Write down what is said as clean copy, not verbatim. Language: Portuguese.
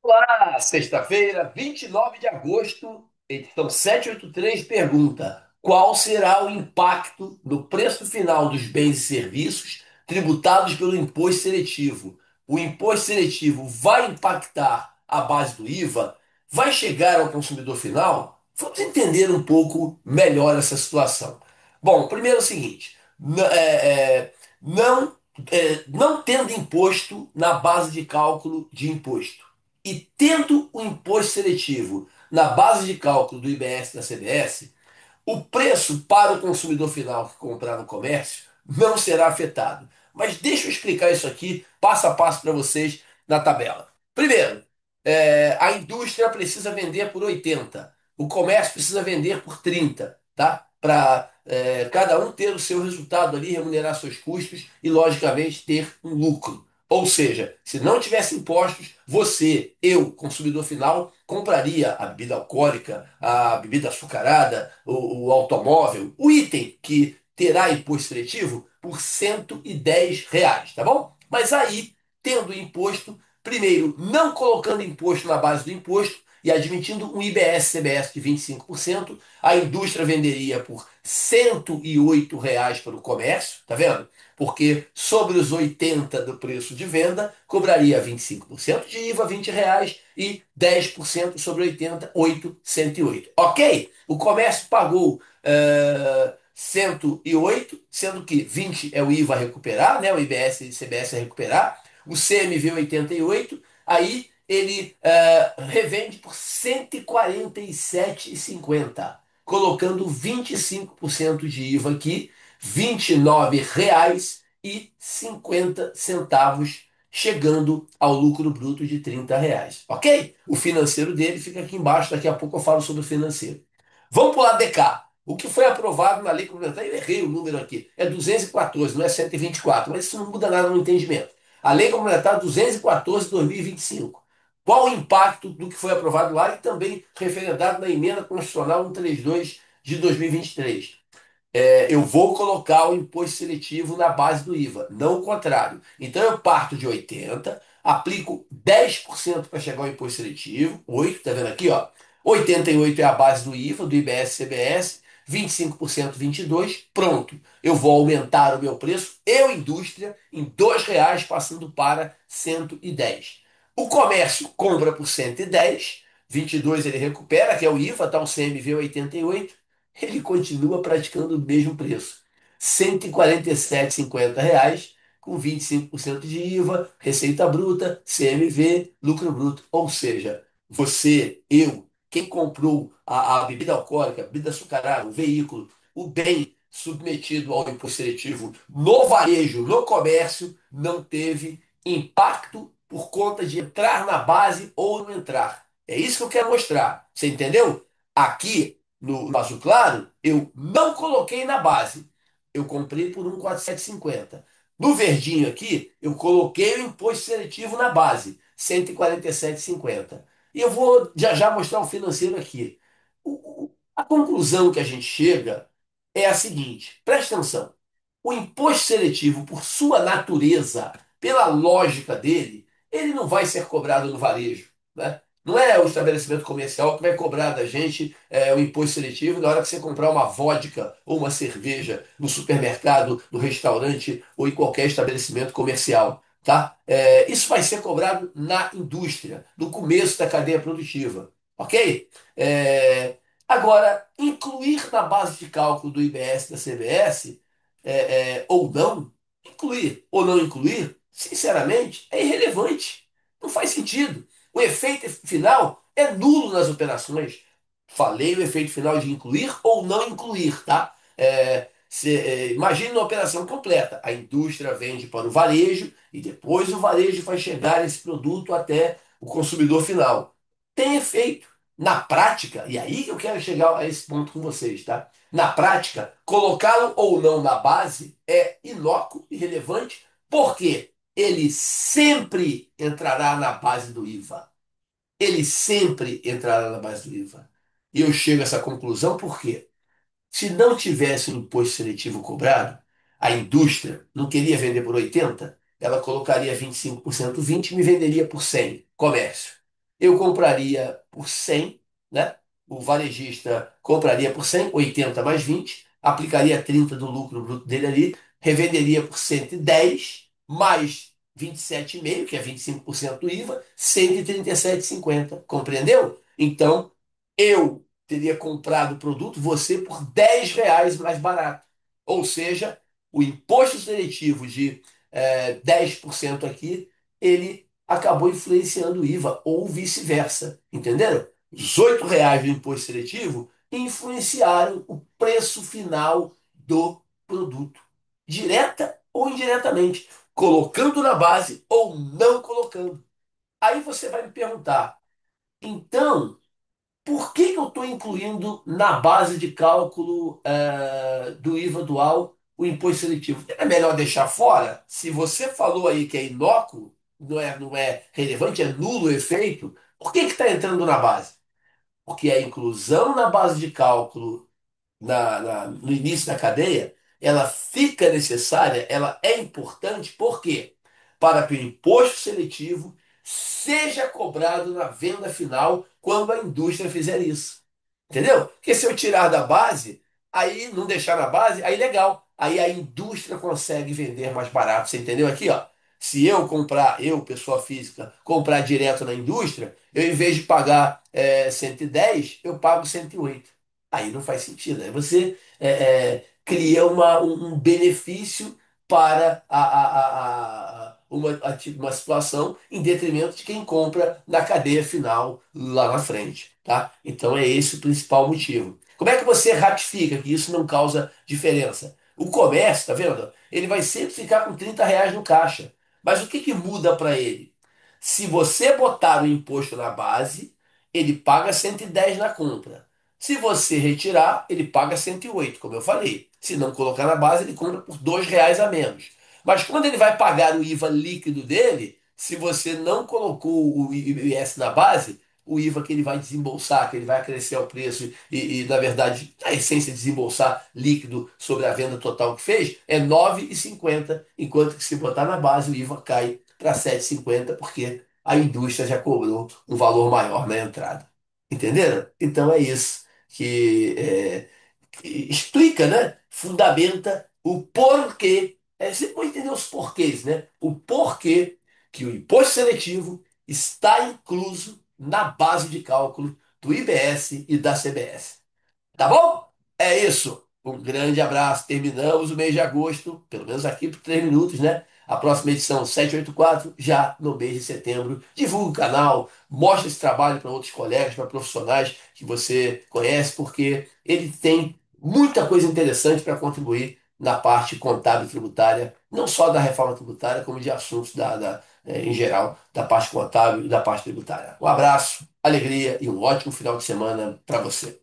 Olá, sexta-feira, 29 de agosto, edição 783 pergunta: qual será o impacto no preço final dos bens e serviços tributados pelo imposto seletivo? O imposto seletivo vai impactar a base do IVA? Vai chegar ao consumidor final? Vamos entender um pouco melhor essa situação. Bom, primeiro é o seguinte: não, não tendo imposto na base de cálculo de imposto e tendo o imposto seletivo na base de cálculo do IBS e da CBS, o preço para o consumidor final que comprar no comércio não será afetado. Mas deixa eu explicar isso aqui passo a passo para vocês na tabela. Primeiro, a indústria precisa vender por 80, o comércio precisa vender por 30, tá? Para cada um ter o seu resultado ali, remunerar seus custos e, logicamente, ter um lucro. Ou seja, se não tivesse impostos, você, eu, consumidor final, compraria a bebida alcoólica, a bebida açucarada, o automóvel, o item que terá imposto seletivo por R$ 110, tá bom? Mas aí, tendo imposto, primeiro, não colocando imposto na base do imposto e admitindo um IBS-CBS de 25%, a indústria venderia por R$ 108 para o comércio, tá vendo? Porque sobre os 80 do preço de venda, cobraria 25% de IVA, R$ 20, e 10% sobre 80, 8, 108. Ok? O comércio pagou 108, sendo que 20 é o IVA a recuperar, né? O IBS e CBS a recuperar. O CMV 88, aí ele revende por 147,50, colocando 25% de IVA aqui, R$ 29,50, chegando ao lucro bruto de R$ 30, ok? O financeiro dele fica aqui embaixo, daqui a pouco eu falo sobre o financeiro. Vamos para o lado de cá. O que foi aprovado na lei complementar, eu errei o número aqui, é 214, não é 124, mas isso não muda nada no entendimento. A lei complementar 214 de 2025. Qual o impacto do que foi aprovado lá e também referendado na emenda constitucional 132 de 2023? Eu vou colocar o imposto seletivo na base do IVA, não o contrário. Então eu parto de 80, aplico 10% para chegar ao imposto seletivo, 8, tá vendo aqui, ó? 88 é a base do IVA, do IBS-CBS, 25%, 22, pronto. Eu vou aumentar o meu preço, eu, indústria, em R$ 2, passando para 110. O comércio compra por 110, 22 ele recupera, que é o IVA, tá? O CMV 88, ele continua praticando o mesmo preço. R$ 147,50, com 25% de IVA, receita bruta, CMV, lucro bruto. Ou seja, você, eu, quem comprou a bebida alcoólica, a bebida açucarada, o veículo, o bem submetido ao imposto seletivo no varejo, no comércio, não teve impacto por conta de entrar na base ou não entrar. É isso que eu quero mostrar. Você entendeu? Aqui no azul claro, eu não coloquei na base. Eu comprei por 147,50. No verdinho aqui, eu coloquei o imposto seletivo na base, 147,50. E eu vou já já mostrar o financeiro aqui. A conclusão que a gente chega é a seguinte: preste atenção. O imposto seletivo, por sua natureza, pela lógica dele, ele não vai ser cobrado no varejo, né? Não é o estabelecimento comercial que vai cobrar da gente o imposto seletivo na hora que você comprar uma vodka ou uma cerveja no supermercado, no restaurante ou em qualquer estabelecimento comercial, tá? Isso vai ser cobrado na indústria, no começo da cadeia produtiva, ok? É, Agora, incluir na base de cálculo do IBS e da CBS ou não, incluir ou não incluir, sinceramente, é irrelevante. Não faz sentido. O efeito final é nulo nas operações. Falei o efeito final de incluir ou não incluir, tá? Imagine uma operação completa. A indústria vende para o varejo e depois o varejo vai chegar esse produto até o consumidor final. Tem efeito. Na prática, e aí que eu quero chegar a esse ponto com vocês, tá? Na prática, colocá-lo ou não na base é inócuo, irrelevante, porque ele sempre entrará na base do IVA. Ele sempre entrará na base do IVA. E eu chego a essa conclusão porque, se não tivesse um imposto seletivo cobrado, a indústria não queria vender por 80, ela colocaria 25%, 20 e me venderia por 100, comércio. eu compraria por 100, né? O varejista compraria por 100, 80 mais 20, aplicaria 30 do lucro bruto dele ali, revenderia por 110, mais 27,5, que é 25% do IVA, 137,50. Compreendeu? Então, eu teria comprado o produto, você por R$ 10 mais barato. Ou seja, o imposto seletivo de 10% aqui, ele acabou influenciando o IVA, ou vice-versa. Entenderam? Os R$ 8 do imposto seletivo influenciaram o preço final do produto, direta ou indiretamente, colocando na base ou não colocando. Aí você vai me perguntar, então, por que que eu estou incluindo na base de cálculo do IVA dual o imposto seletivo? É melhor deixar fora? Se você falou aí que é inócuo, não é relevante, é nulo o efeito, por que que está entrando na base? Porque a inclusão na base de cálculo no início da cadeia, ela fica necessária, ela é importante, por quê? Para que o imposto seletivo seja cobrado na venda final quando a indústria fizer isso. Entendeu? Porque se eu tirar da base, aí não deixar na base, aí legal. Aí a indústria consegue vender mais barato. Você entendeu aqui, ó? Se eu comprar, eu, pessoa física, comprar direto na indústria, eu em vez de pagar 110, eu pago 108. Aí não faz sentido. Aí você cria um benefício para uma situação em detrimento de quem compra na cadeia final lá na frente, tá? Então é esse o principal motivo. Como é que você ratifica que isso não causa diferença? O comércio, tá vendo? Ele vai sempre ficar com R$ 30 no caixa. Mas o que que muda para ele? Se você botar o imposto na base, ele paga 110 na compra. Se você retirar, ele paga 108, como eu falei. Se não colocar na base, ele compra por R$ 2 a menos. Mas quando ele vai pagar o IVA líquido dele, se você não colocou o IS na base, o IVA que ele vai desembolsar, que ele vai acrescer ao preço na verdade, a essência de desembolsar líquido sobre a venda total que fez, é 9,50, enquanto que se botar na base, o IVA cai para 7,50, porque a indústria já cobrou um valor maior na entrada. Entenderam? Então é isso que explica, né? Fundamenta o porquê. Você pode entender os porquês, né? O porquê que o imposto seletivo está incluso na base de cálculo do IBS e da CBS. Tá bom? É isso. Um grande abraço. Terminamos o mês de agosto, pelo menos aqui por 3 minutos, né? A próxima edição 784 já no mês de setembro. Divulgue o canal, mostre esse trabalho para outros colegas, para profissionais que você conhece, porque ele tem muita coisa interessante para contribuir na parte contábil e tributária, não só da reforma tributária, como de assuntos em geral, da parte contábil e da parte tributária. Um abraço, alegria e um ótimo final de semana para você.